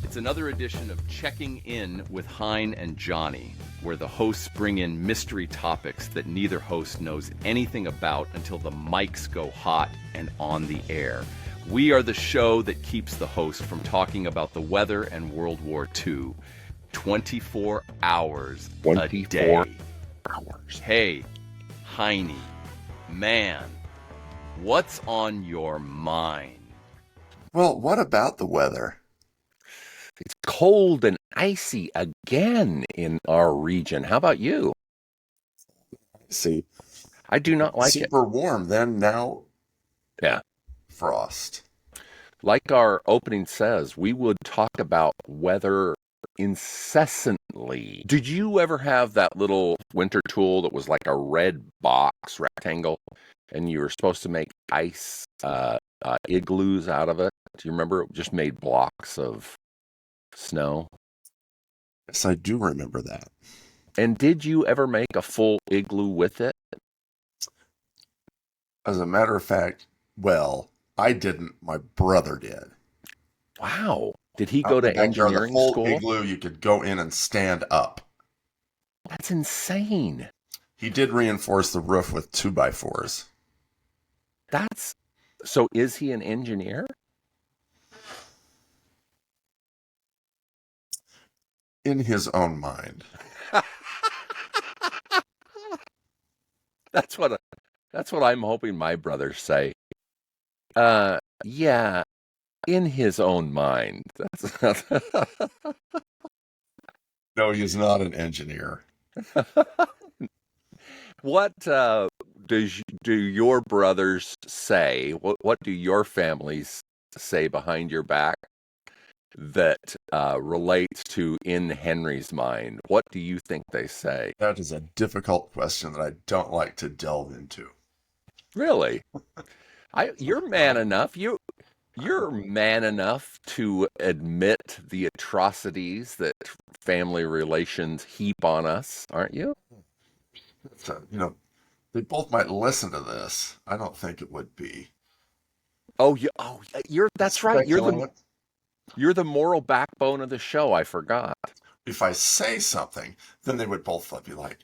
It's another edition of Checking In with Heiny and Johnny, where the hosts bring in mystery topics that neither host knows anything about until the mics go hot and on the air. We are the show that keeps the host from talking about the weather and World War II. 24 hours a day. Hours. Hey, Heiny, man, what's on your mind? Well, what about the weather? It's cold and icy again in our region. How about you? See, I do not like it. super warm, then now Yeah. frost. Like our opening says, we would talk about weather incessantly. Did you ever have that little winter tool that was like a red box rectangle and you were supposed to make ice igloos out of it? Do you remember? It just made blocks of snow. Yes, I do remember that. And did you ever make a full igloo with it? As a matter of fact, well, I didn't. My brother did. Wow. Did he Out go in the to backyard, engineering the full school? igloo, you could go in and stand up. That's insane. He did reinforce the roof with 2x4s. So is he an engineer? In his own mind. That's what I'm hoping my brothers say. Yeah, in his own mind. No, he's not an engineer. What do your brothers say? What do your families say behind your back that relates to in Henry's mind? What do you think they say? That is a difficult question that I don't like to delve into. Really? You're man enough. You're man enough to admit the atrocities that family relations heap on us, aren't you? So, they both might listen to this. I don't think it would be. That's right. You're the moral backbone of the show. I forgot. If I say something, then they would both be like,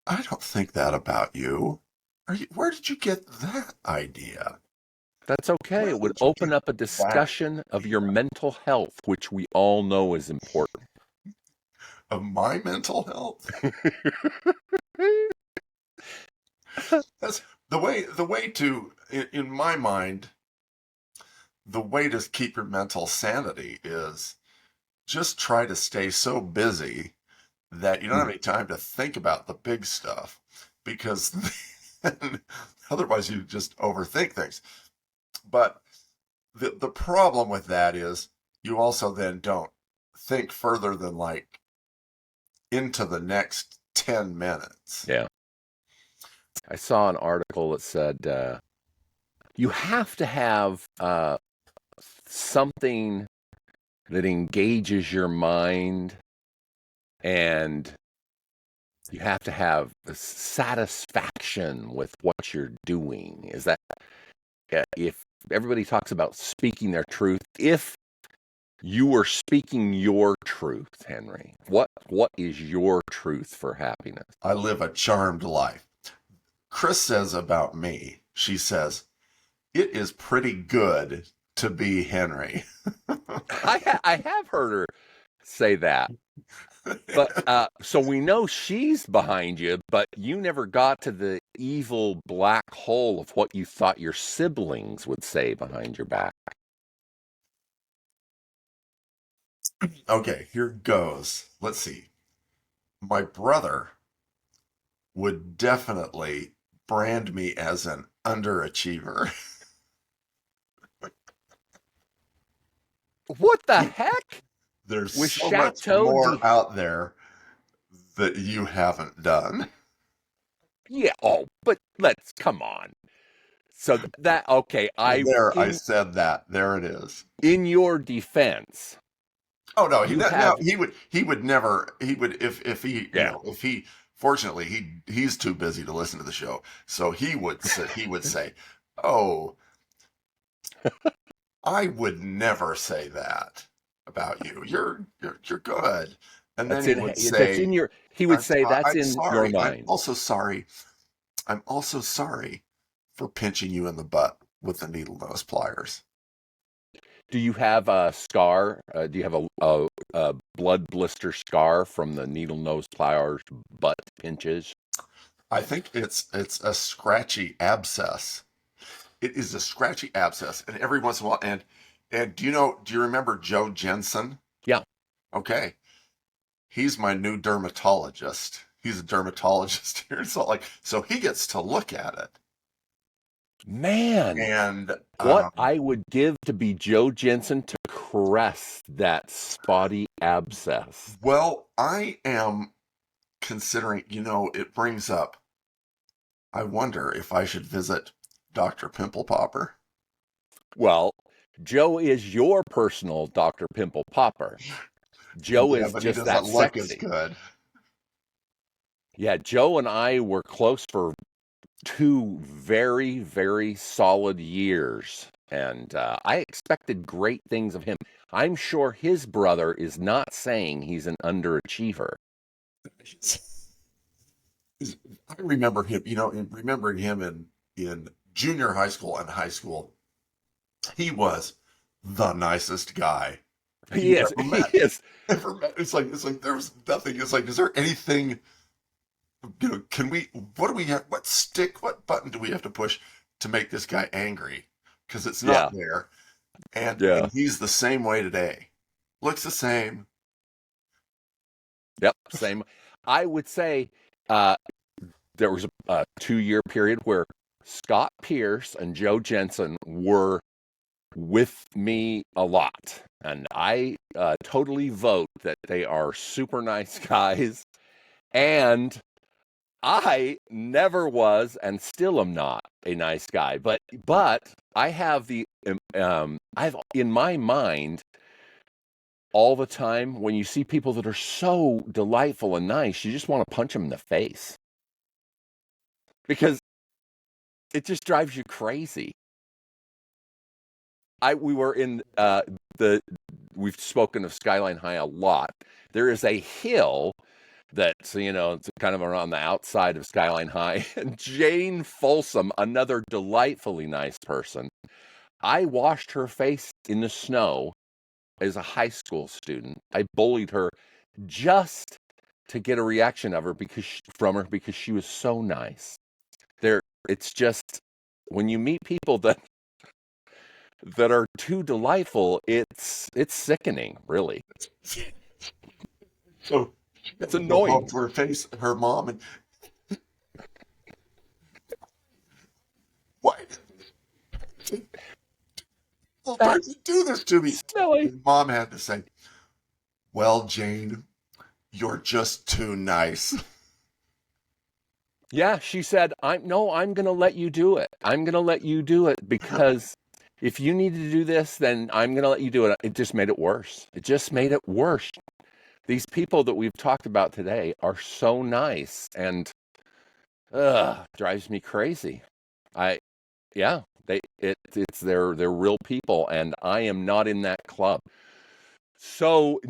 I don't think that about you. Where did you get that idea? That's okay. It would open up a discussion of your mental health, which we all know is important. Of my mental health? That's the way to, in my mind, the way to keep your mental sanity is just try to stay so busy that you don't have any time to think about the big stuff, because otherwise you just overthink things. But the problem with that is you also then don't think further than like into the next 10 minutes. Yeah. I saw an article that said you have to have something that engages your mind, and you have to have satisfaction with what you're doing. Is that if everybody talks about speaking their truth, if you were speaking your truth, Henry, what is your truth for happiness? I live a charmed life. Chris says about me, she says, it is pretty good to be Henry. I have heard her say that. But so we know she's behind you, but you never got to the evil black hole of what you thought your siblings would say behind your back. Okay, here goes. Let's see. My brother would definitely brand me as an underachiever. What the heck? There's With so much more out there that you haven't done. Yeah. Oh, but come on. So okay. I said that. There it is. In your defense. Oh no, he would never. He would if he if he. Fortunately, he's too busy to listen to the show, so he would say, "Oh, I would never say that about you. You're good. And then That's he in would that's in say, your. He would say that's I'm in your sorry. I'm mind. also sorry. I'm also sorry for pinching you in the butt with the needle nose pliers. Do you have a scar? Do you have a blood blister scar from the needle nose pliers butt pinches? I think it's a scratchy abscess. It is a scratchy abscess, and every once in a while, and do you remember Joe Jensen? Yeah. Okay, he's my new dermatologist. He's a dermatologist here in Salt Lake, so he gets to look at it. Man, And what I would give to be Joe Jensen to caress that spotty abscess. well, I am considering. It brings up. I wonder if I should visit Dr. Pimple Popper. Well, Joe is your personal Dr. Pimple Popper. Joe Yeah, is but he just doesn't that look as sexy. good. Yeah, Joe and I were close for 2 very, very solid years. And I expected great things of him. I'm sure his brother is not saying he's an underachiever. I remember him, remembering him in junior high school and high school. He was the nicest guy He you is. ever He met. is. Ever met. It's like there was nothing. It's like, is there anything? Can we? What do we have? What button do we have to push to make this guy angry? Because it's Yeah. not there, and Yeah. he's the same way today. Looks the same. Yep. Same. I would say uh, there was a 2 year period where Scott Pierce and Joe Jensen were with me a lot. And I totally vote that they are super nice guys. And I never was and still am not a nice guy. But I have I've in my mind all the time when you see people that are so delightful and nice, you just want to punch them in the face because it just drives you crazy. We were in the we've spoken of Skyline High a lot. There is a hill that's it's kind of around the outside of Skyline High. And Jane Folsom, another delightfully nice person, I washed her face in the snow as a high school student. I bullied her just to get a reaction of her from her because she was so nice. It's just when you meet people that are too delightful, it's sickening, really. So It's go home annoying. to her mom, and why did this That person do this to me? silly. And mom had to say, "Well, Jane, you're just too nice." Yeah, she said, I'm going to let you do it. I'm going to let you do it because if you need to do this, then I'm going to let you do it. It just made it worse. It just made it worse. These people that we've talked about today are so nice and drives me crazy. I yeah, it's they're real people and I am not in that club. So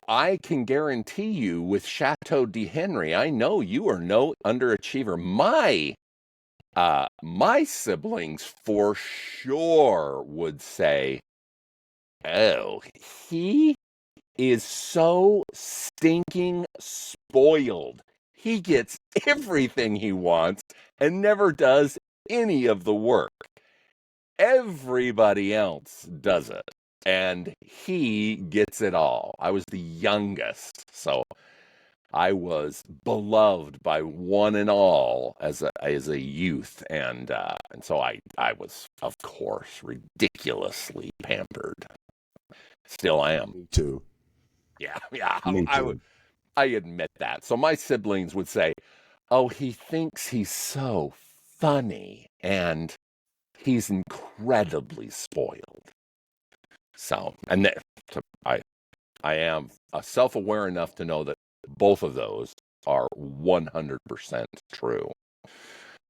I can guarantee you with Chateau de Henry, I know you are no underachiever. My siblings for sure would say, "Oh, he is so stinking spoiled. He gets everything he wants and never does any of the work. Everybody else does it, and he gets it all." I was the youngest, so I was beloved by one and all as a youth, and so I was, of course, ridiculously pampered. Still am. Me too. Yeah, yeah. Me too. I admit that. So my siblings would say, "Oh, he thinks he's so funny, and he's incredibly spoiled." So, so I am self-aware enough to know that both of those are 100% true.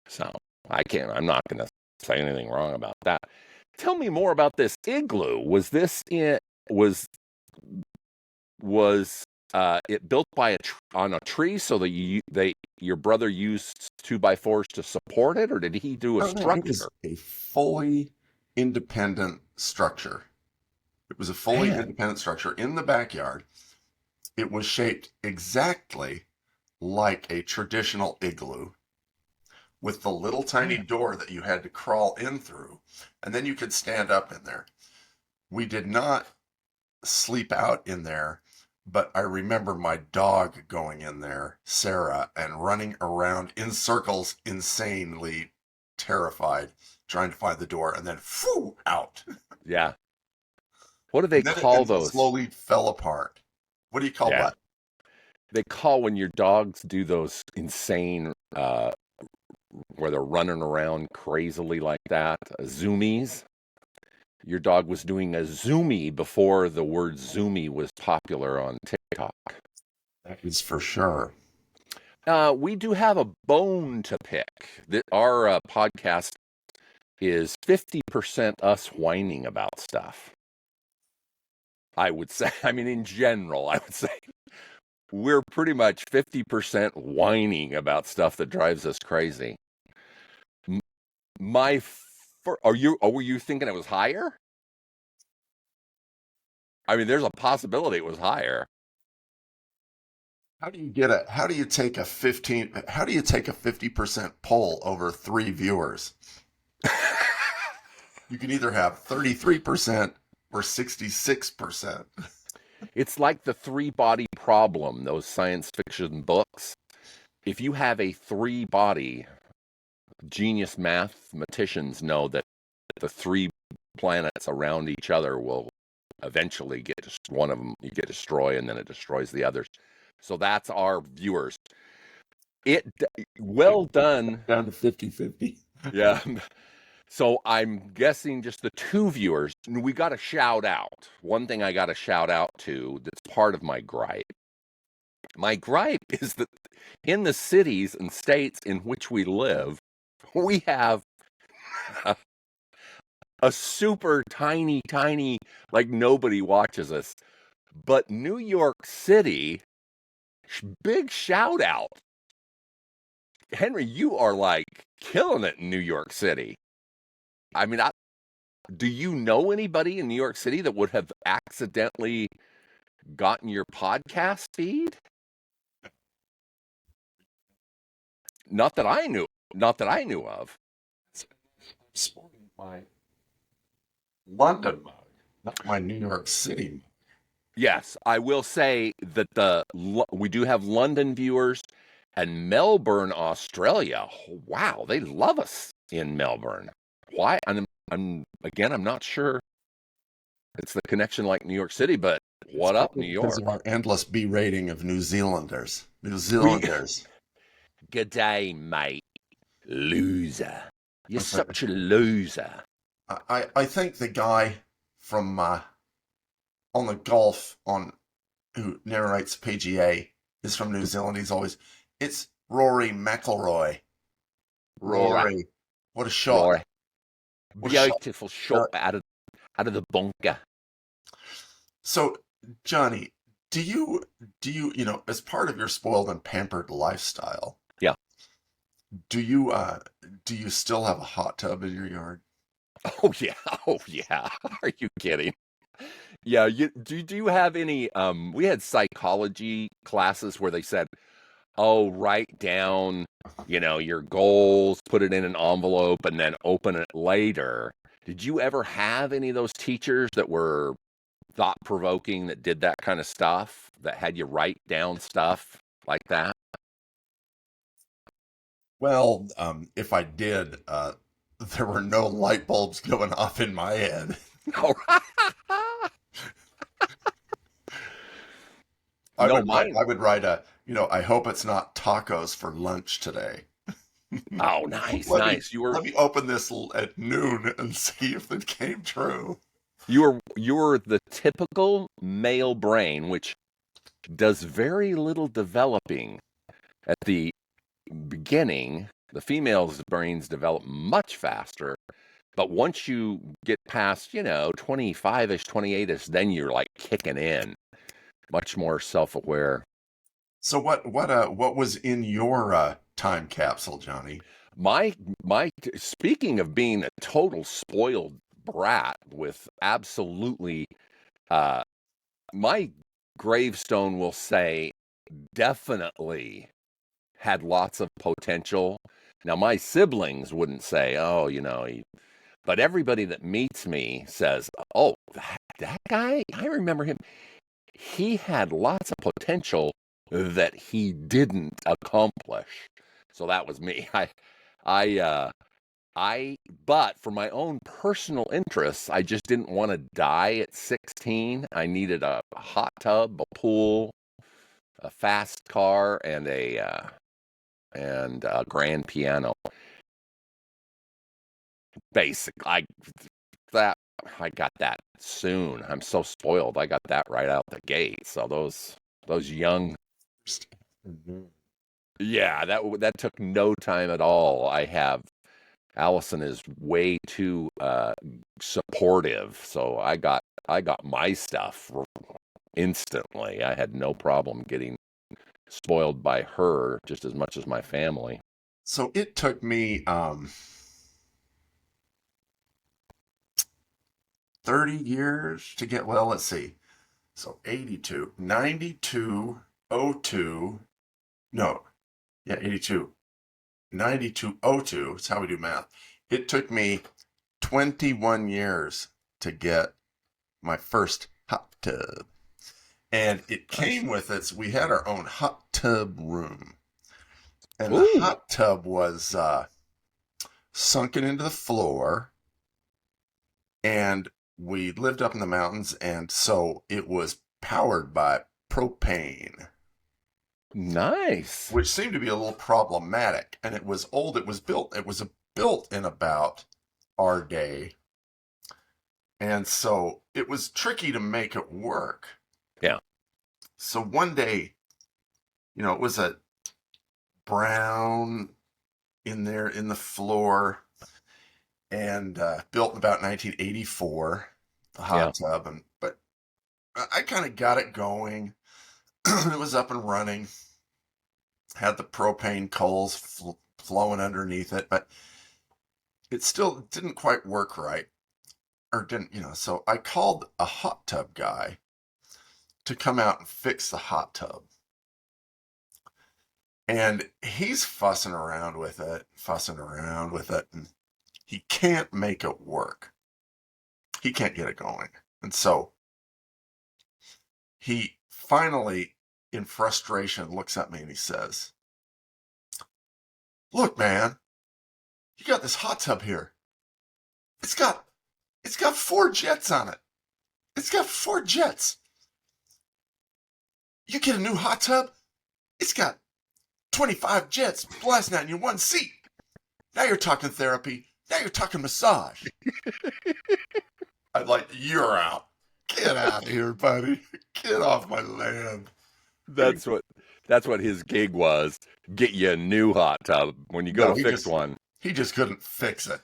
So I'm not going to say anything wrong about that. Tell me more about this igloo. Was this was it built by on a tree so that your brother used 2x4s to support it, or did he do a No, no, it was structure? a fully independent structure. It was a fully Man, independent structure in the backyard. It was shaped exactly like a traditional igloo with the little tiny man. door that you had to crawl in through, and then you could stand up in there. We did not sleep out in there, but I remember my dog going in there, Sarah, and running around in circles, insanely terrified, trying to find the door, and then foo out. Yeah. What do they And then call it those? slowly fell apart. What do you call Yeah. what? They call when your dogs do those insane where they're running around crazily like that, zoomies. Your dog was doing a zoomie before the word zoomie was popular on TikTok. That is for sure. We do have a bone to pick. Our podcast is 50% us whining about stuff. I would say, I mean, in general, I would say we're pretty much 50% whining about stuff that drives us crazy. My, were you thinking it was higher? I mean, there's a possibility it was higher. How do you take a 50% poll over 3 viewers? You can either have 33% or 66%. It's like the 3-body problem, those science fiction books. If you have a 3-body, genius mathematicians know that the 3 planets around each other will eventually get one of them you get destroyed, and then it destroys the others. So that's our viewers. Well done. Down to 50-50. Yeah. So I'm guessing just the 2 viewers. We got a shout out. One thing I got to shout out to that's part of my gripe. My gripe is that in the cities and states in which we live, we have a super tiny, like nobody watches us. But New York City, big shout out. Henry, you are like killing it in New York City. I mean, do you know anybody in New York City that would have accidentally gotten your podcast feed? Not that I knew. Not that I knew of. Sporting my London mug, not my New York City mug. Yes, I will say that we do have London viewers and Melbourne, Australia. Wow, they love us in Melbourne. Why? I'm not sure. It's the connection like New York City, but what up, New Because York? of our endless B rating of New Zealanders. We G'day, mate. Loser. You're such a loser. I think the guy from on the golf on who narrates PGA is from New Zealand. It's Rory McIlroy. Rory, what a shot! Rory. What a shot! Beautiful shot out of the bunker. So, Johnny, do you as part of your spoiled and pampered lifestyle? Yeah. Do you still have a hot tub in your yard? Oh yeah. Oh yeah. Are you kidding? Yeah. Do you have any? We had psychology classes where they said, "Oh, write down, your goals, put it in an envelope, and then open it later." Did you ever have any of those teachers that were thought-provoking that did that kind of stuff, that had you write down stuff like that? Well, if I did, there were no light bulbs going off in my head. Oh, no, mine. I would write I hope it's not tacos for lunch today. Oh, nice, Let nice. let me open this at noon and see if it came true. You were the typical male brain, which does very little developing at the beginning. The female's brains develop much faster. But once you get past, 25-ish, 28-ish, then you're like kicking in, much more self-aware. So what was in your time capsule, Johnny? My speaking of being a total spoiled brat with absolutely uh my gravestone will say definitely had lots of potential. Now my siblings wouldn't say, "Oh, but everybody that meets me says, "Oh, that guy, I remember him. He had lots of potential that he didn't accomplish." So that was me. I I but for my own personal interests, I just didn't want to die at 16. I needed a hot tub, a pool, a fast car, and a grand piano. Basic. That I got that soon. I'm so spoiled. I got that right out the gate. So those young, yeah, that took no time at all. Allison is way too supportive, so I got my stuff instantly. I had no problem getting spoiled by her just as much as my family. So it took me 30 years to get, well, let's see. So 82, 92, 02, no, yeah, 82, 92, 02. It's how we do math. It took me 21 years to get my first hot tub. And it came with us. We had our own hot tub room. And the Ooh, hot tub was sunken into the floor. And we lived up in the mountains. And so it was powered by propane, nice. which seemed to be a little problematic. And it was old. It was built in about our day. And so it was tricky to make it work. Yeah. So one day, it was a brown in there in the floor, and built in about 1984, the Yeah. hot tub. But I kind of got it going. It was up and running. Had the propane coals flowing underneath it, but it still didn't quite work right, or didn't. So I called a hot tub guy to come out and fix the hot tub. And he's fussing around with it, and he can't make it work. He can't get it going. And so he finally, in frustration, looks at me and he says, "Look, man, you got this hot tub here. It's got 4 jets on it. It's got 4 jets. You get a new hot tub, it's got 25 jets blasting out in your one seat. Now you're talking therapy. Now you're talking massage." I'm like, "You're out. Get out of here, buddy. Get off my land." That's what his gig was. Get you a new hot tub when you go No, to fix one. he just couldn't fix it.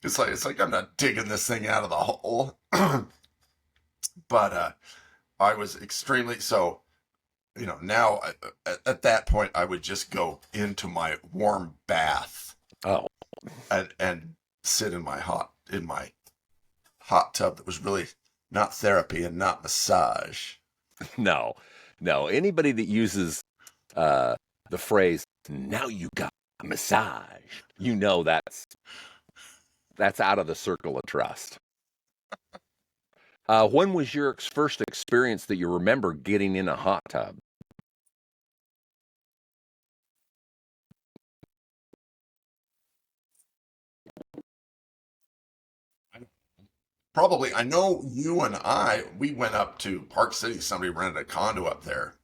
It's like I'm not digging this thing out of the hole. But I was extremely so. Now at that point I would just go into my warm bath Oh, and sit in my hot tub that was really not therapy and not massage. no. No. Anybody that uses the phrase "now you got a massage," that's out of the circle of trust. When was your first experience that you remember getting in a hot tub? Probably, I know you and we went up to Park City. Somebody rented a condo up there,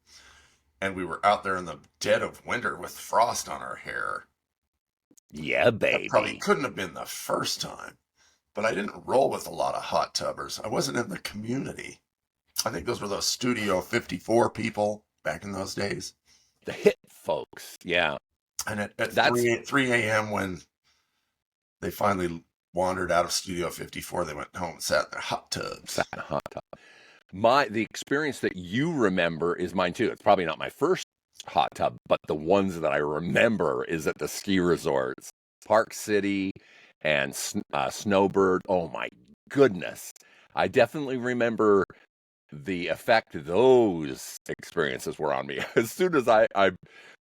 and we were out there in the dead of winter with frost on our hair. Yeah, That probably baby. couldn't have been the first time, but I didn't roll with a lot of hot tubbers. I wasn't in the community. I think those were those Studio 54 people back in those days. The hit folks. Yeah. And at That's 3 a.m. when they finally wandered out of Studio 54. They went home and sat in their hot tubs. Sat in a hot tub. The experience that you remember is mine too. It's probably not my first hot tub, but the ones that I remember is at the ski resorts, Park City and Snowbird. Oh my goodness. I definitely remember the effect those experiences were on me. As soon as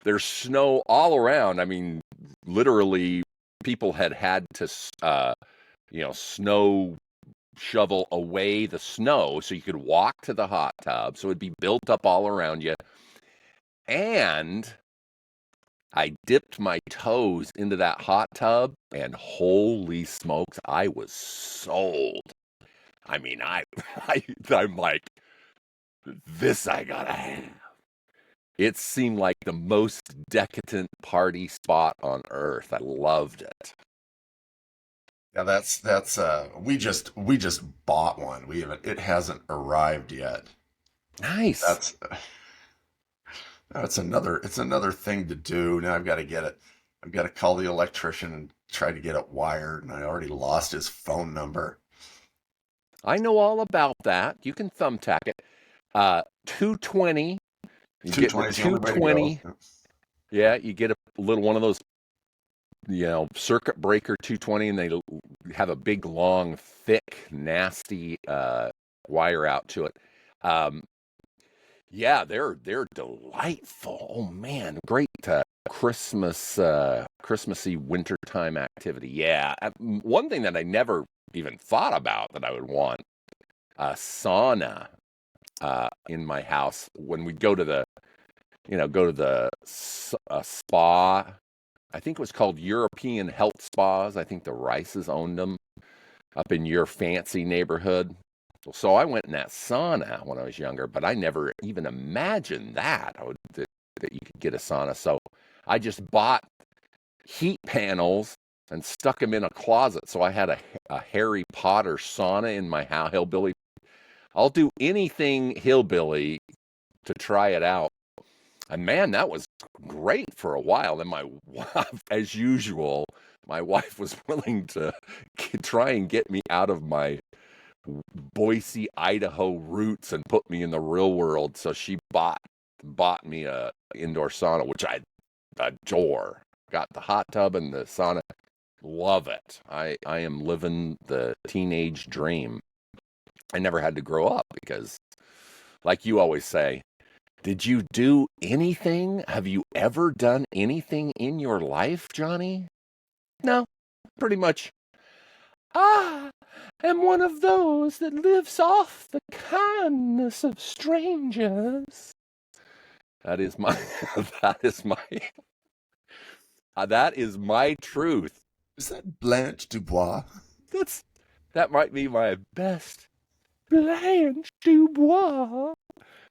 there's snow all around. I mean, literally people had to, snow shovel away the snow so you could walk to the hot tub. So it'd be built up all around you. And I dipped my toes into that hot tub, and holy smokes, I was sold. I mean, I'm like, this I gotta have. It seemed like the most decadent party spot on earth. I loved it. Yeah, that's we just bought one. It hasn't arrived yet. Nice. It's another thing to do. Now I've got to get it. I've got to call the electrician and try to get it wired, and I already lost his phone number. I know all about that. You can thumbtack it. 220. You get the 220. Yeah, you get a little one of those, circuit breaker 220, and they have a big, long, thick, nasty wire out to it. Yeah, they're delightful. Oh man, great Christmassy wintertime activity. Yeah, one thing that I never even thought about that I would want a sauna in my house when we go to the spa. I think it was called European Health Spas. I think the Rices owned them up in your fancy neighborhood. So I went in that sauna when I was younger, but I never even imagined that you could get a sauna. So I just bought heat panels and stuck them in a closet. So I had a Harry Potter sauna in my house, hillbilly. I'll do anything hillbilly to try it out. And man, that was great for a while. And my wife, as usual, my wife was willing to try and get me out of my Boise, Idaho roots and put me in the real world. So she bought me a indoor sauna, which I adore. Got the hot tub and the sauna. Love it. I am living the teenage dream. I never had to grow up because, like you always say, did you do anything? Have you ever done anything in your life, Johnny? No, pretty much. I am one of those that lives off the kindness of strangers. That is my that is my truth. Is that Blanche Dubois? That might be my best Blanche Dubois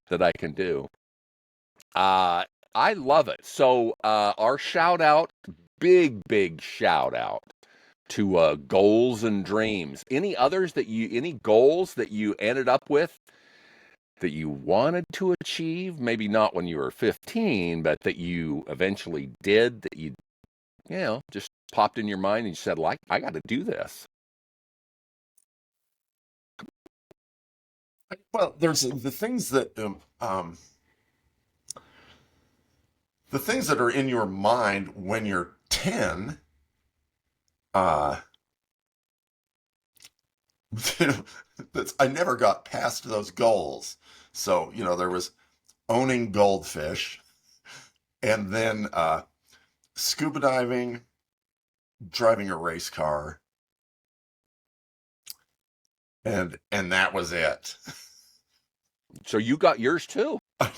that I can do. I love it. So our shout out, big shout out to goals and dreams. Any goals that you ended up with that you wanted to achieve? Maybe not when you were 15, but that you eventually did, that you just popped in your mind and you said, like, I got to do this. Well, there's the things that are in your mind when you're 10. I never got past those goals. So, there was owning goldfish, and then scuba diving, driving a race car, and that was it. So you got yours too. I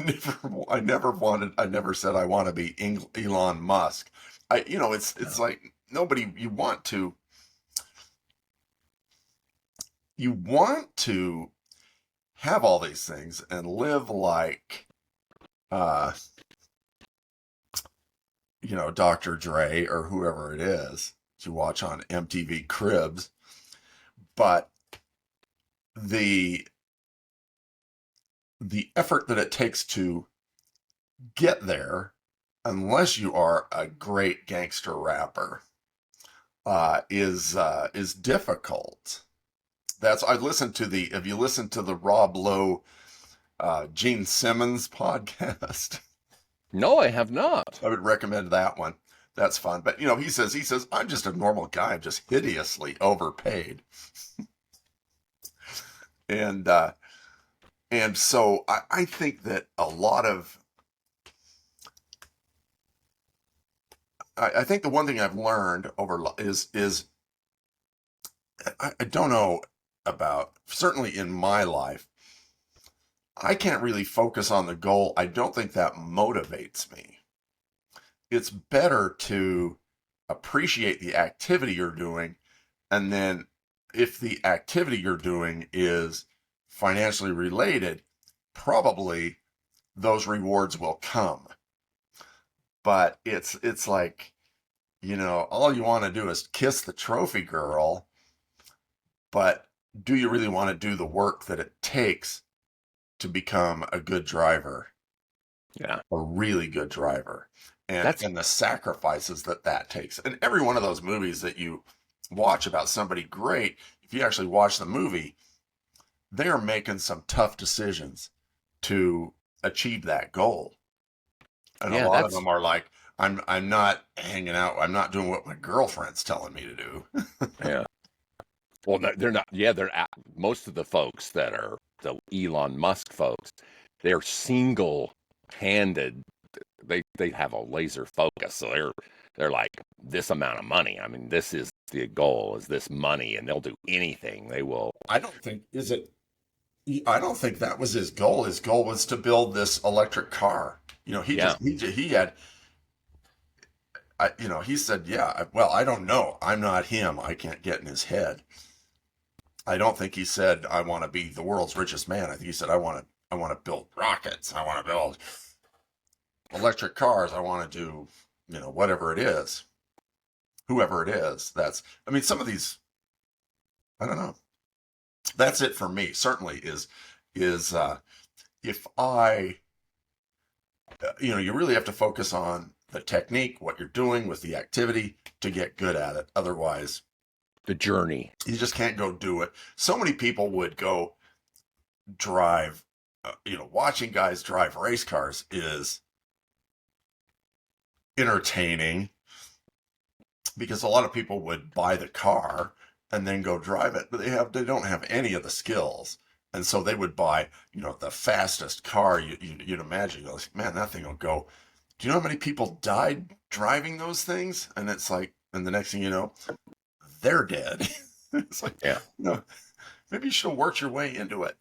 never said I want to be Elon Musk. It's like nobody, you want to have all these things and live like, Dr. Dre or whoever it is you watch on MTV Cribs. But the effort that it takes to get there, unless you are a great gangster rapper, is difficult. Have you listened to the Rob Lowe, Gene Simmons podcast? No, I have not. I would recommend that one. That's fun. But he says I'm just a normal guy. I'm just hideously overpaid. And so I think that a lot of I think the one thing I've learned is I don't know about, certainly in my life, I can't really focus on the goal. I don't think that motivates me. It's better to appreciate the activity you're doing, and then if the activity you're doing is financially related, probably those rewards will come. But it's like, all you want to do is kiss the trophy girl, but do you really want to do the work that it takes to become a good driver? Yeah. A really good driver. And the sacrifices that takes. And every one of those movies that you watch about somebody great, if you actually watch the movie, they are making some tough decisions to achieve that goal. And a lot of them are like, I'm not hanging out. I'm not doing what my girlfriend's telling me to do. Yeah. Well, they're not. Yeah, most of the folks that are the Elon Musk folks, they're single-handed. They have a laser focus, so they're like, this amount of money. I mean, this is the goal, is this money, and they'll do anything. They will. I don't think that was his goal. His goal was to build this electric car. He said, well, I don't know. I'm not him. I can't get in his head. I don't think he said, I want to be the world's richest man. I think he said, I want to build rockets. I want to build electric cars. I want to do, whatever it is, whoever it is. Some of these, I don't know. That's it for me. Certainly is if I, you really have to focus on the technique, what you're doing with the activity to get good at it. Otherwise, the journey, you just can't go do it. So many people would go drive, watching guys drive race cars is entertaining because a lot of people would buy the car and then go drive it, but they don't have any of the skills. And so they would buy, the fastest car you'd imagine. You're like, man, that thing will go. Do you know how many people died driving those things? And it's like, and the next thing you know, they're dead. It's like, yeah, maybe you should have worked your way into it.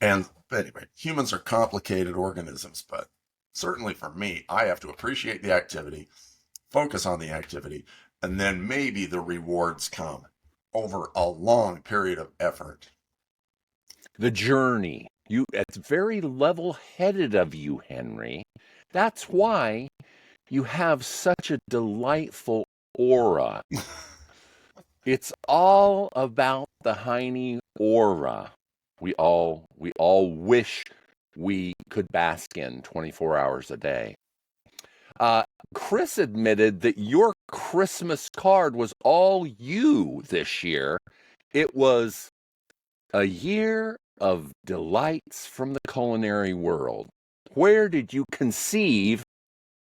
And anyway, humans are complicated organisms, but certainly for me, I have to appreciate the activity, focus on the activity, and then maybe the rewards come over a long period of effort. The journey. It's very level-headed of you, Henry. That's why you have such a delightful aura. It's all about the Heiny aura. We all wish we could bask in 24 hours a day. Chris admitted that your Christmas card was all you this year. It was a year of delights from the culinary world. Where did you conceive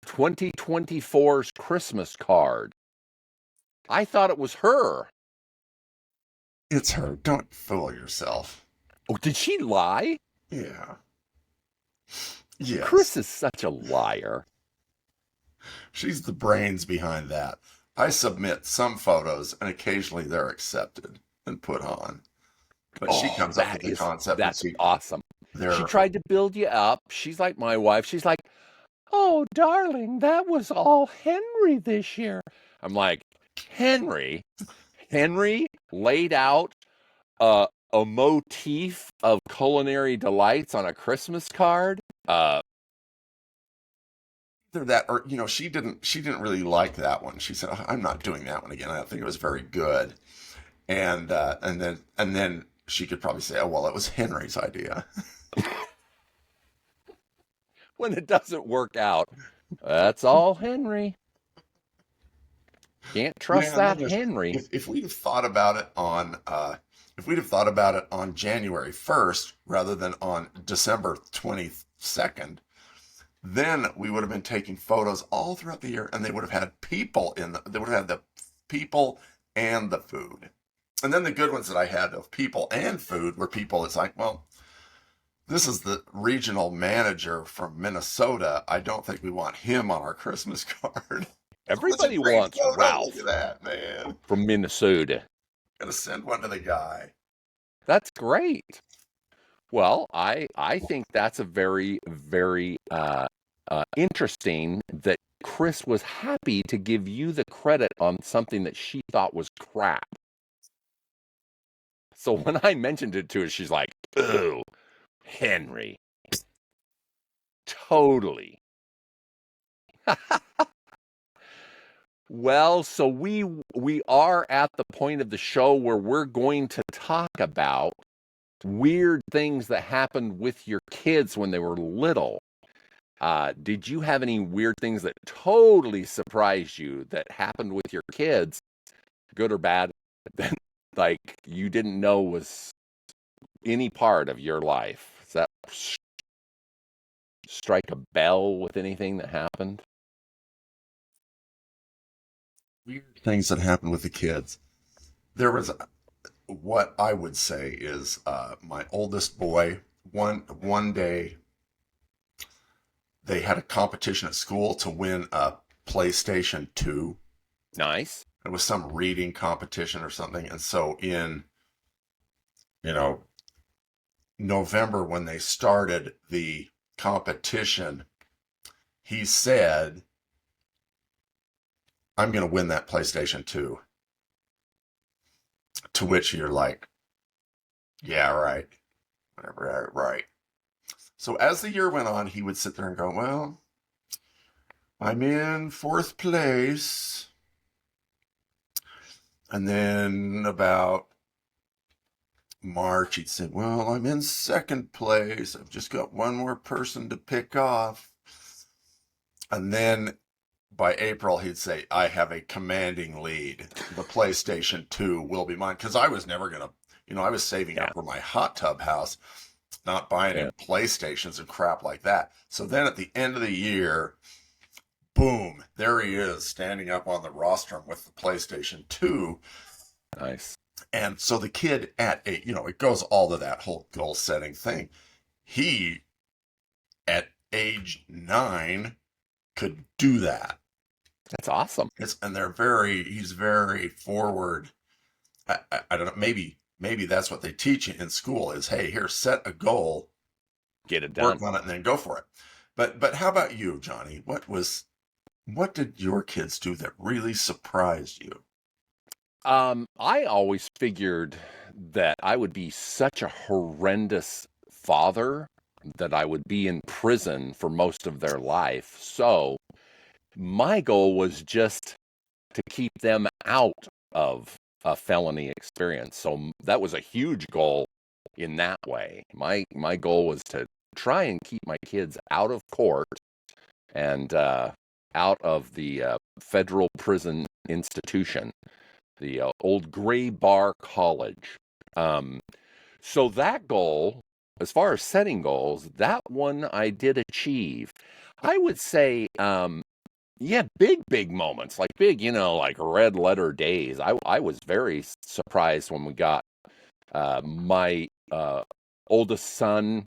2024's Christmas card? I thought it was her. It's her. Don't fool yourself. Oh, did she lie? Yeah. Yes. Chris is such a liar. She's the brains behind that. I submit some photos, and occasionally they're accepted and put on. But she comes up with the concept. That's awesome. She tried to build you up. She's like my wife. She's like, oh, darling, that was all Henry this year. I'm like, Henry laid out a motif of culinary delights on a Christmas card. Either that, or she didn't really like that one. She said, I'm not doing that one again. I don't think it was very good. And then she could probably say, oh, well, it was Henry's idea. When it doesn't work out, that's all Henry. Can't trust Yeah, and then that there's Henry. if we'd have thought about it on if we'd have thought about it on January 1st rather than on December 22nd, then we would have been taking photos all throughout the year, and they would have had people they would have had the people and the food. And then the good ones that I had of people and food were people. It's like, well, this is the regional manager from Minnesota. I don't think we want him on our Christmas card. That's a Everybody great wants photo. Look Ralph at that, man. from Minnesota. Gonna send one to the guy. That's great. Well, I think that's a very, very interesting that Chris was happy to give you the credit on something that she thought was crap. So when I mentioned it to her, she's like, "Ooh, Henry, totally." Well, so we are at the point of the show where we're going to talk about weird things that happened with your kids when they were little. Did you have any weird things that totally surprised you that happened with your kids, good or bad, that like you didn't know was any part of your life? Does that strike a bell with anything that happened? Weird things that happen with the kids. There was what I would say is my oldest boy. One day they had a competition at school to win a PlayStation 2. Nice. It was some reading competition or something. And so you know, November when they started the competition, he said, I'm going to win that PlayStation 2. To which you're like, yeah, right. Whatever, right. So as the year went on, he would sit there and go, well, I'm in fourth place. And then about March, he'd say, well, I'm in second place. I've just got one more person to pick off. And then by April, he'd say, I have a commanding lead. The PlayStation 2 will be mine. Because I was never going to, I was saving up for my hot tub house, not buying any PlayStations and crap like that. So then at the end of the year, boom, there he is standing up on the rostrum with the PlayStation 2. Nice. And so the kid at it goes all to that whole goal setting thing. He, at age 9, could do that. That's awesome. And he's very forward. I don't know, maybe that's what they teach you in school is, hey, here, set a goal, get it done, work on it, and then go for it. But how about you, Johnny? What did your kids do that really surprised you? I always figured that I would be such a horrendous father that I would be in prison for most of their life. So my goal was just to keep them out of a felony experience. So that was a huge goal in that way. My goal was to try and keep my kids out of court and out of the federal prison institution, the old gray bar college. So that goal, as far as setting goals, that one I did achieve. I would say, yeah, big moments, like big, like red letter days. I was very surprised when we got my oldest son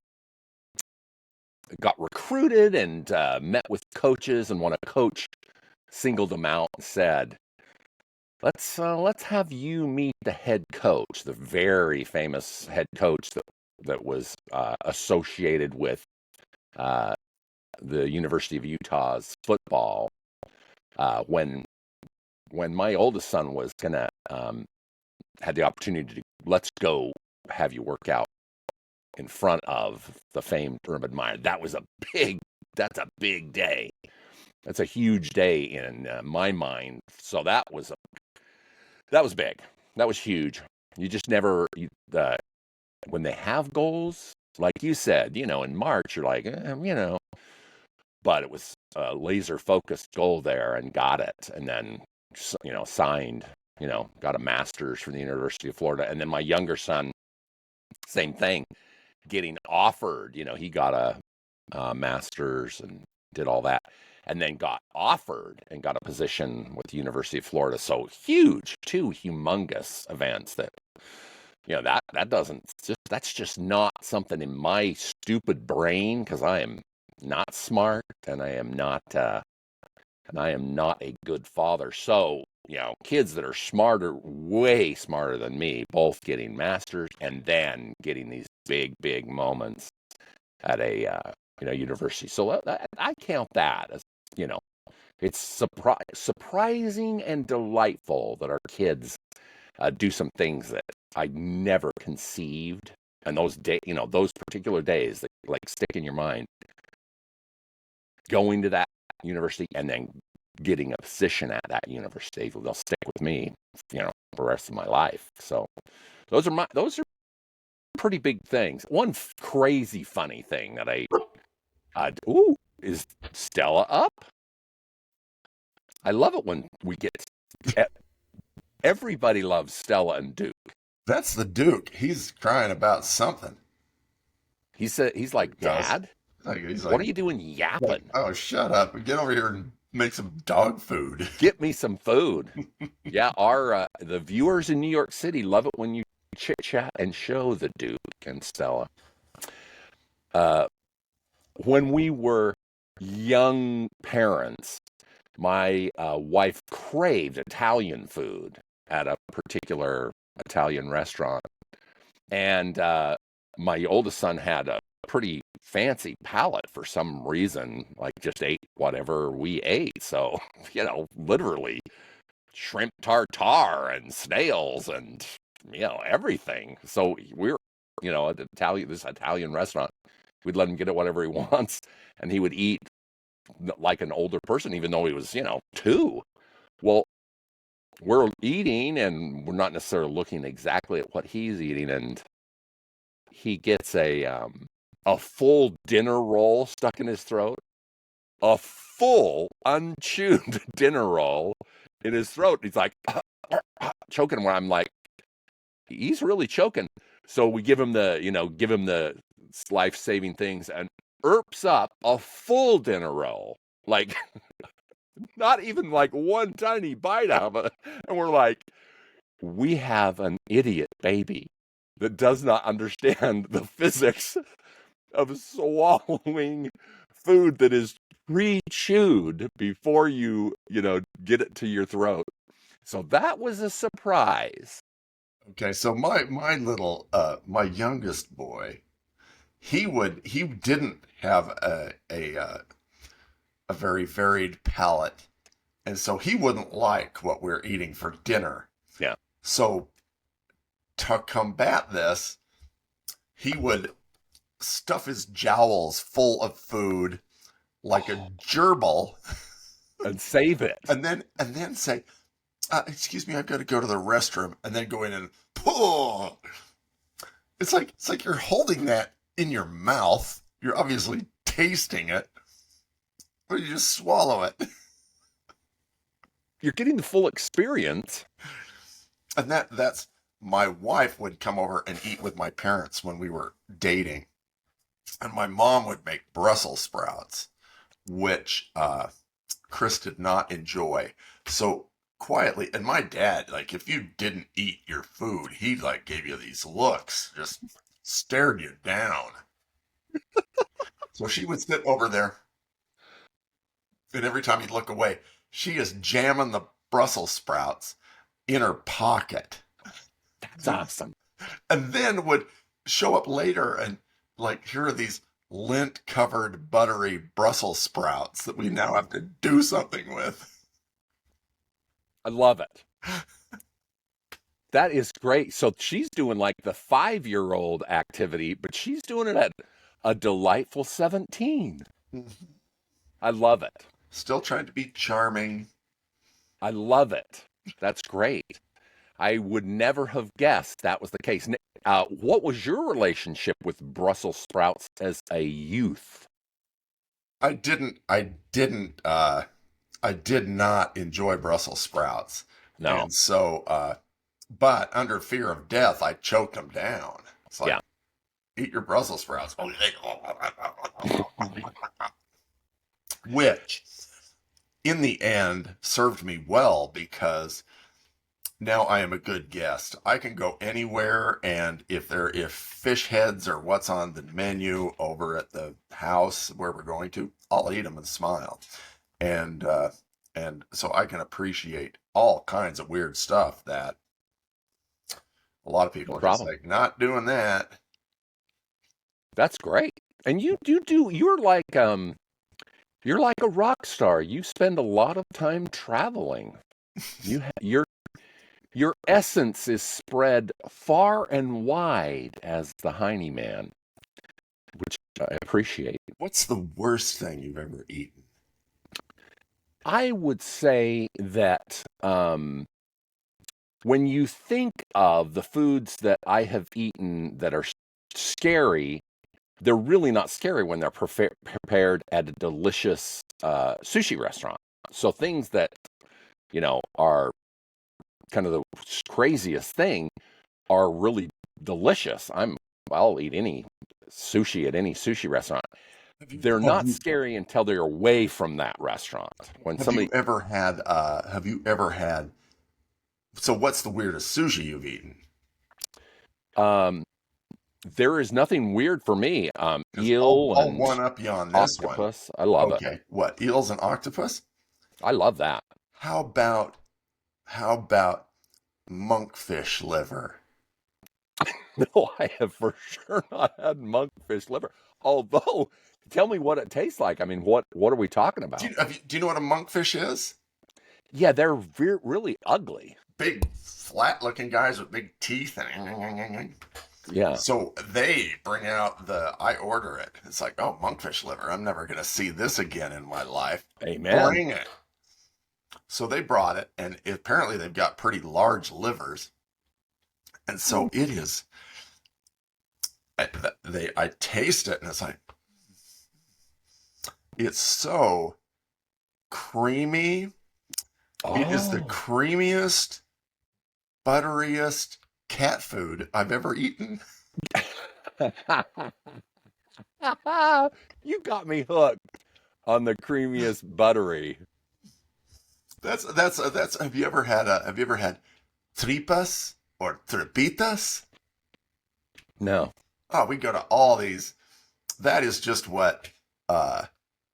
got recruited and met with coaches, and when a coach singled him out and said, let's have you meet the head coach, the very famous head coach that was associated with the University of Utah's football. When my oldest son was gonna had the opportunity to, let's go have you work out in front of the famed Urban Meyer. That's a big day. That's a huge day in my mind. So that was big. That was huge. You just never, when they have goals, like you said, in March, you're like, but it was a laser focused goal there and got it. And then signed, got a master's from the University of Florida. And then my younger son, same thing, getting offered, he got a master's and did all that, and then got offered and got a position with the University of Florida. So huge, two humongous events that, that's just not something in my stupid brain, because I am not smart and I am not a good father. So, kids that are smarter, way smarter than me, both getting masters and then getting these big, big moments at a university. So I count that as, it's surprising and delightful that our kids do some things that I never conceived. And those those particular days that like stick in your mind, going to that university and then getting a position at that university, they'll stick with me, for the rest of my life. So those are pretty big things. One crazy funny thing that is Stella up? I love it when we get, everybody loves Stella and Duke. That's the Duke. He's crying about something. He's like, Dad, he's what are you doing yapping? Like, oh, shut up and get over here and make some dog food. Get me some food. Yeah, the viewers in New York City love it when you chit chat and show the Duke and Stella. When we were young parents, my wife craved Italian food at a particular Italian restaurant, and my oldest son had a pretty fancy palate for some reason, like just ate whatever we ate. So, literally shrimp tartare and snails and, everything. So we're, at this Italian restaurant, we'd let him get it whatever he wants, and he would eat like an older person, even though he was, 2. Well, we're eating and we're not necessarily looking exactly at what he's eating, and he gets a full dinner roll stuck in his throat, a full unchewed dinner roll in his throat. He's like choking, where I'm like, he's really choking. So we give him the life-saving things, and erps up a full dinner roll, like not even like one tiny bite out of it. And we're like, we have an idiot baby that does not understand the physics of swallowing food that is pre-chewed before you get it to your throat. So that was a surprise. Okay, so my little my youngest boy, he didn't have a very varied palate, and so he wouldn't like what we're eating for dinner. Yeah. So to combat this, he would stuff his jowls full of food like a gerbil and save it, and then say, excuse me, I've got to go to the restroom, and then go in and pull. It's like you're holding that in your mouth. You're obviously tasting it, but you just swallow it. You're getting the full experience. And that's my wife would come over and eat with my parents when we were dating, and my mom would make Brussels sprouts, which Chris did not enjoy. So quietly, and my dad, like, if you didn't eat your food, he like gave you these looks, just stared you down. So she would sit over there, and every time he'd look away, she is jamming the Brussels sprouts in her pocket. That's awesome. And then would show up later and like, here are these lint-covered buttery Brussels sprouts that we now have to do something with. I love it. That is great. So she's doing like the 5-year-old activity, but she's doing it at a delightful 17. I love it. Still trying to be charming. I love it. That's great. I would never have guessed that was the case. What was your relationship with Brussels sprouts as a youth? I didn't I did not enjoy Brussels sprouts. No. And so, but under fear of death, I choked them down. It's like, Yeah. eat your Brussels sprouts. Which, in the end, served me well because now I am a good guest. I can go anywhere, and if fish heads are what's on the menu over at the house where we're going to, I'll eat them and smile. And so I can appreciate all kinds of weird stuff that a lot of people No are just problem. like, not doing that. That's great. And you're like a rock star. You spend a lot of time traveling. Your essence is spread far and wide as the Heiny man, which I appreciate. What's the worst thing you've ever eaten? I would say that when you think of the foods that I have eaten that are scary, they're really not scary when they're prepared at a delicious sushi restaurant. So things that, are kind of the craziest thing are really delicious. I'll eat any sushi at any sushi restaurant. They're not scary until they're away from that restaurant. When Have somebody you ever had? Have you ever had? So, what's the weirdest sushi you've eaten? there is nothing weird for me. 'Cause Eel I'll and one up you on this one. octopus. I love it. Okay, what, eels and octopus? I love that. How about monkfish liver? No, I have for sure not had monkfish liver. Although, tell me what it tastes like. I mean, what are we talking about? Do you know what a monkfish is? Yeah, they're really ugly. Big, flat-looking guys with big teeth and. Yeah. So they bring out I order it. It's like, oh, monkfish liver. I'm never going to see this again in my life. Amen. Bring it. So they brought it, and apparently they've got pretty large livers. And so it is. I taste it, and it's like, it's so creamy. It is the creamiest, butteriest cat food I've ever eaten. You got me hooked on the creamiest buttery. That's. Have you ever had tripas or tripitas? No. Oh, we go to all these. That is just what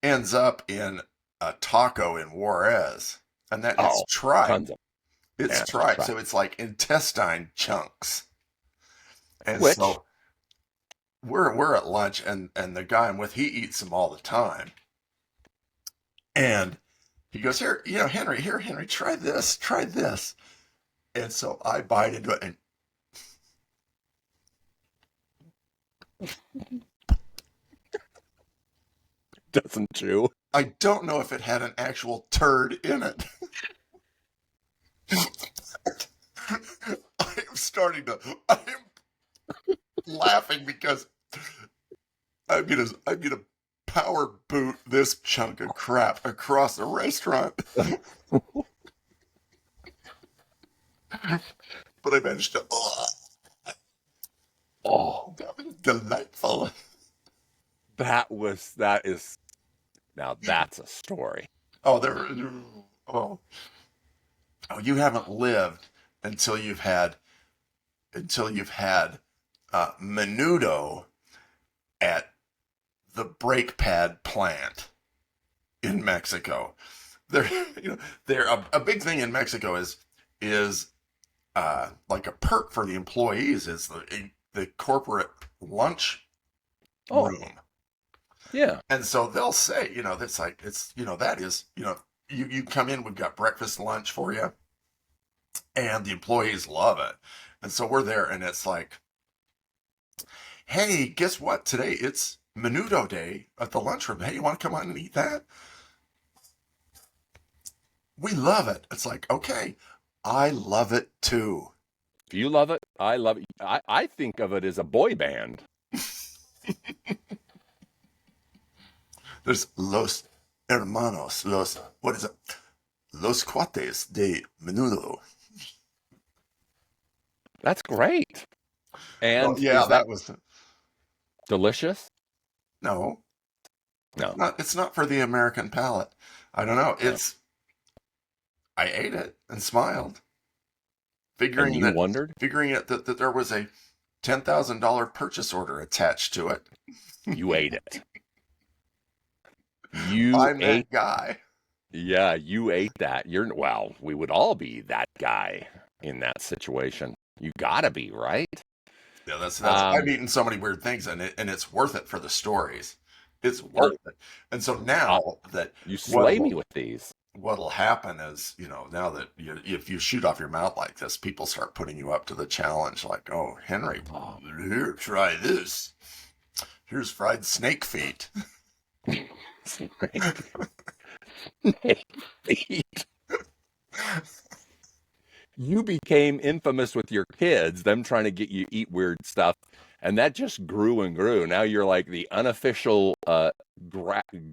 ends up in a taco in Juarez, and that it's tripe. Tons of It's tripe, so it's like intestine chunks. And Which? so we're at lunch, and the guy I'm with, he eats them all the time. And he goes, here, Henry, try this. And so I bite into it, and doesn't chew. I don't know if it had an actual turd in it. I am laughing because I'm gonna power boot this chunk of crap across the restaurant. But I managed to. Oh, that was delightful. That is. Now that's a story. Oh, you haven't lived until you've had menudo at the brake pad plant in Mexico. They're a big thing in Mexico is like a perk for the employees is the corporate lunch room. Yeah. And so they'll say, that's like, that is, you come in, we've got breakfast, lunch for you. And the employees love it. And so we're there, and it's like, hey, guess what? Today it's menudo day at the lunchroom. Hey, you want to come on and eat that? We love it. It's like, okay, I love it too. If you love it, I love it. I think of it as a boy band. There's Los hermanos, what is it? Los cuates de menudo. That's great. Well, And yeah, is that that was, delicious? no, No, it's not for the American palate. I don't know. no. I ate it and smiled, And figuring you that, wondered? that there was a $10,000 purchase order attached to it. You ate it. You I'm ate, that guy. yeah, you ate that. Well, we would all be that guy in that situation. You gotta be, right? Yeah, that's. I've Um, eaten so many weird things, and it's worth it for the stories. It's oh, worth it. And so uh, now that you what slay me will with these. what'll happen is, now that if you shoot off your mouth like this, people start putting you up to the challenge. Like, oh, Henry, Oh. here, try this. Here's fried snake feet. Snake feet. You became infamous with your kids, them trying to get you to eat weird stuff, and that just grew and grew. Now you're like the unofficial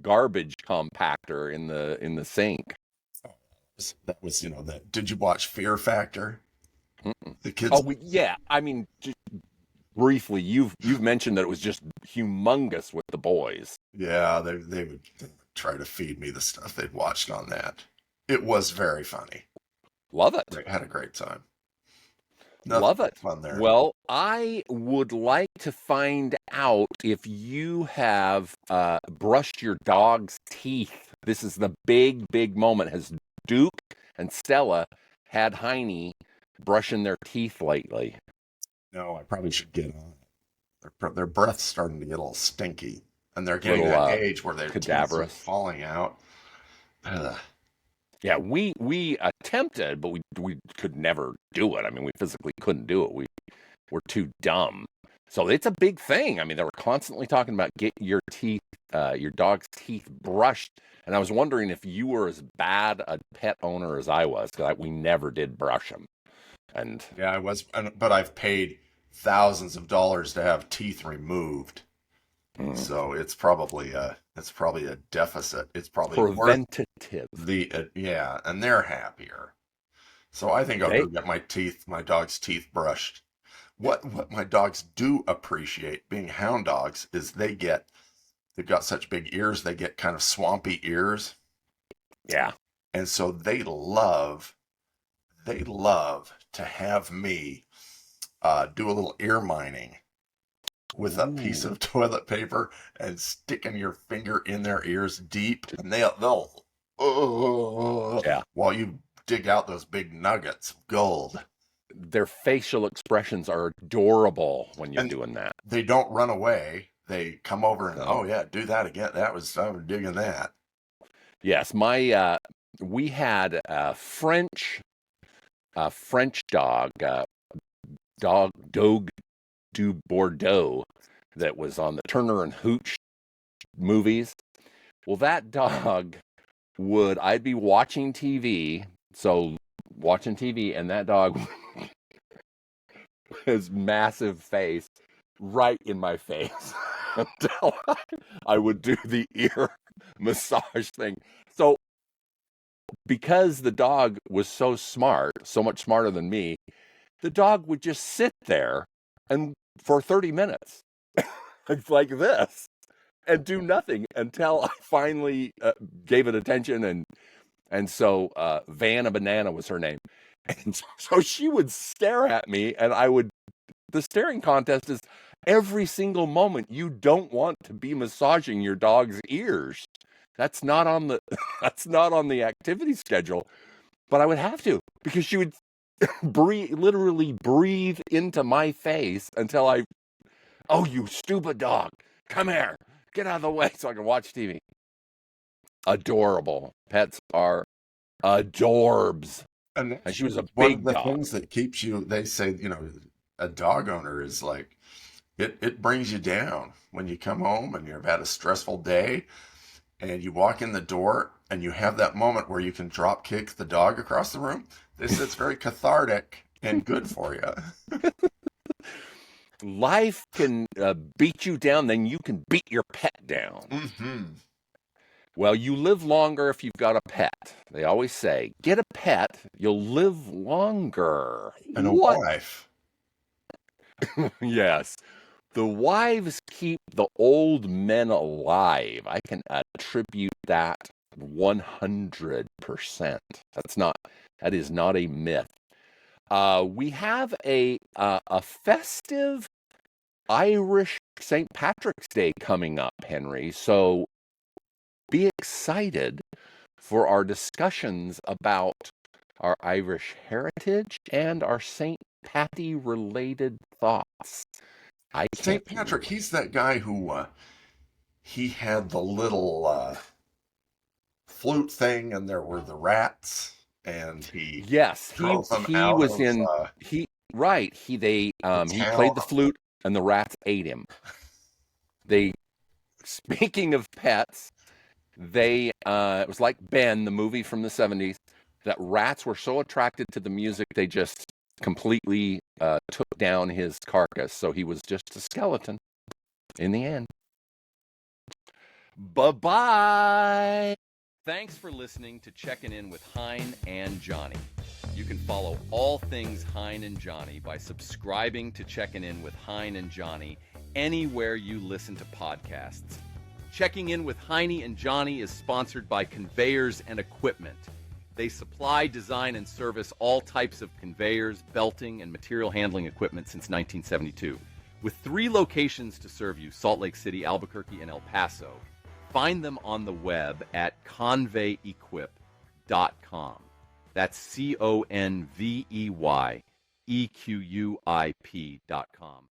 garbage compactor in the sink. That was, that. Did you watch Fear Factor? Mm-mm. The kids. Oh, yeah. I mean, just briefly, you've mentioned that it was just humongous with the boys. Yeah, they would try to feed me the stuff they'd watched on that. It was very funny. Love it. Had a great time. Nothing Love but it. fun there. Well, I would like to find out if you have brushed your dog's teeth. This is the big, big moment. Has Duke and Stella had Heiny brushing their teeth lately? No, I probably should get on it. Their breath's starting to get a little stinky, and they're getting Little that age where their teeth are cadaverous. falling out. Ugh. Yeah, we attempted, but we could never do it. I mean, we physically couldn't do it. We were too dumb. So it's a big thing. I mean, they were constantly talking about get your teeth, your dog's teeth brushed. And I was wondering if you were as bad a pet owner as I was, because we never did brush them. And Yeah, I was, but I've paid thousands of dollars to have teeth removed, mm, so it's probably a deficit. It's probably worth preventative. yeah, and they're happier. So I think I'll They, go get my dog's teeth brushed. What my dogs do appreciate being hound dogs is they've got such big ears, they get kind of swampy ears. yeah. And so they love to have me do a little ear mining with a piece Ooh, of toilet paper and sticking your finger in their ears deep, and they'll yeah. while you dig out those big nuggets of gold. Their facial expressions are adorable when you're And doing that. they don't run away. They come over and, So, oh yeah, do that again. I was digging that. yes, we had a French dog, Dog du Bordeaux, that was on the Turner and Hooch movies. Well, that dog I'd be watching TV, so watching TV, and that dog, his massive face, right in my face until I would do the ear massage thing. So, because the dog was so smart, so much smarter than me, the dog would just sit there and for 30 minutes like this and do nothing until I finally gave it attention. And so Vanna Banana was her name. And so she would stare at me, and the staring contest is every single moment you don't want to be massaging your dog's ears. That's not on the that's not on the activity schedule, but I would have to, because she would literally breathe into my face until oh, you stupid dog, come here, get out of the way so I can watch TV. Adorable. Pets are adorbs. And And that's she was a one of big the dog. things that keeps you, they say, a dog owner is like, it brings you down when you come home and you've had a stressful day and you walk in the door and you have that moment where you can drop kick the dog across the room. They say it's very cathartic and good for you. Life can beat you down, then you can beat your pet down. Hmm. Well, you live longer if you've got a pet. They always say, get a pet, you'll live longer. And a What? wife. Yes. The wives keep the old men alive. I can attribute that 100%. That is not a myth. We have a festive Irish St. Patrick's Day coming up, Henry. So be excited for our discussions about our Irish heritage and our St. Patty related thoughts. I can't St. Patrick, he's that guy who he had the little flute thing, and there were the rats, and he Yes, drove them he out was of in he right. He the he town. played the flute and the rats ate him. They Speaking of pets, they it was like Ben, the movie from the 70s, that rats were so attracted to the music they just completely took down his carcass. So he was just a skeleton in the end. Bye-bye. Thanks for listening to Checking In with Hein and Johnny. You can follow all things Hein and Johnny by subscribing to Checking In with Hein and Johnny anywhere you listen to podcasts. Checking In with Heiny and Johnny is sponsored by Conveyors and Equipment. They supply, design, and service all types of conveyors, belting, and material handling equipment since 1972. With 3 locations to serve you, Salt Lake City, Albuquerque, and El Paso. Find them on the web at conveyequip.com. That's ConveyeEquuip.com.